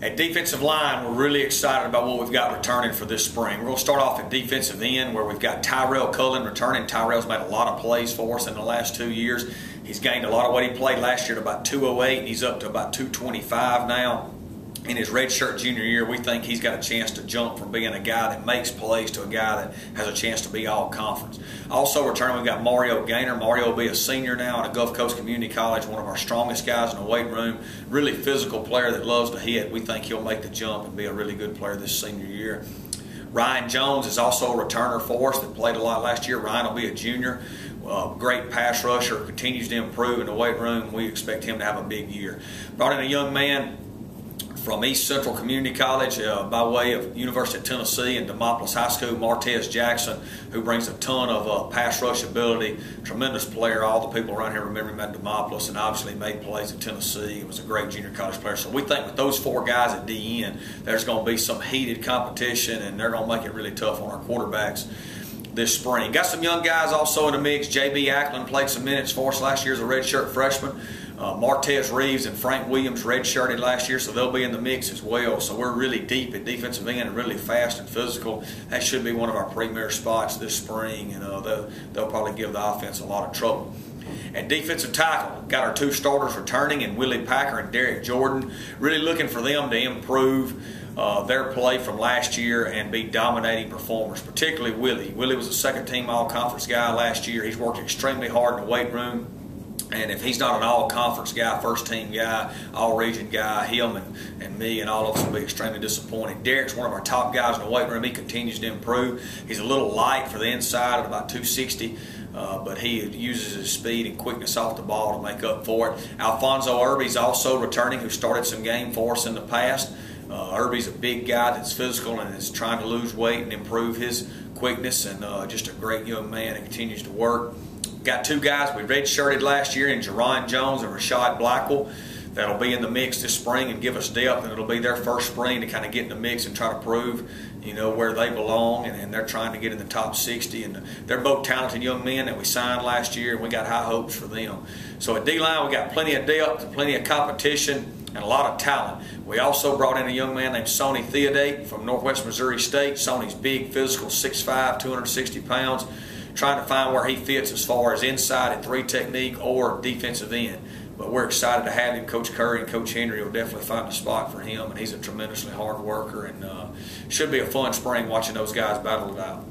At defensive line, we're really excited about what we've got returning for this spring. We're going to start off at defensive end where we've got Tyrell Cullen returning. Tyrell's made a lot of plays for us in the last 2 years. He's gained a lot of weight. He played last year at about 208, and he's up to about 225 now. In his redshirt junior year, we think he's got a chance to jump from being a guy that makes plays to a guy that has a chance to be all-conference. Also returning, we've got Mario Gaynor. Mario will be a senior now at Gulf Coast Community College, one of our strongest guys in the weight room. Really physical player that loves to hit. We think he'll make the jump and be a really good player this senior year. Ryan Jones is also a returner for us that played a lot last year. Ryan will be a junior. Great pass rusher, continues to improve in the weight room. We expect him to have a big year. Brought in a young man from East Central Community College by way of University of Tennessee and Demopolis High School, Martez Jackson, who brings a ton of pass rush ability. Tremendous player. All the people around here remember him at Demopolis, and obviously made plays at Tennessee. He was a great junior college player. So we think with those four guys at DN, there's going to be some heated competition, and they're going to make it really tough on our quarterbacks this spring. Got some young guys also in the mix. J.B. Ackland played some minutes for us last year as a redshirt freshman. Martez Reeves and Frank Williams redshirted last year, so they'll be in the mix as well. So we're really deep at defensive end and really fast and physical. That should be one of our premier spots this spring, and they'll probably give the offense a lot of trouble. At defensive tackle, got our two starters returning in Willie Packer and Derek Jordan. Really looking for them to improve their play from last year and be dominating performers, particularly Willie. Willie was a second-team all-conference guy last year. He's worked extremely hard in the weight room. And if he's not an all-conference guy, first-team guy, all-region guy, him and me and all of us will be extremely disappointed. Derek's one of our top guys in the weight room. He continues to improve. He's a little light for the inside at about 260, but he uses his speed and quickness off the ball to make up for it. Alfonso Irby's also returning, who started some game for us in the past. Irby's a big guy that's physical and is trying to lose weight and improve his quickness, and just a great young man and continues to work. Got two guys we redshirted last year in Jerron Jones and Rashad Blackwell that'll be in the mix this spring and give us depth, and it'll be their first spring to kind of get in the mix and try to prove, where they belong, and they're trying to get in the top 60, and they're both talented young men that we signed last year, and we got high hopes for them. So at D-line, we got plenty of depth and plenty of competition and a lot of talent. We also brought in a young man named Sonny Theodate from Northwest Missouri State. Sonny's big, physical, 6'5", 260 pounds. Trying to find where he fits as far as inside at 3 technique or defensive end. But we're excited to have him. Coach Curry and Coach Henry will definitely find a spot for him, and he's a tremendously hard worker, and should be a fun spring watching those guys battle it out.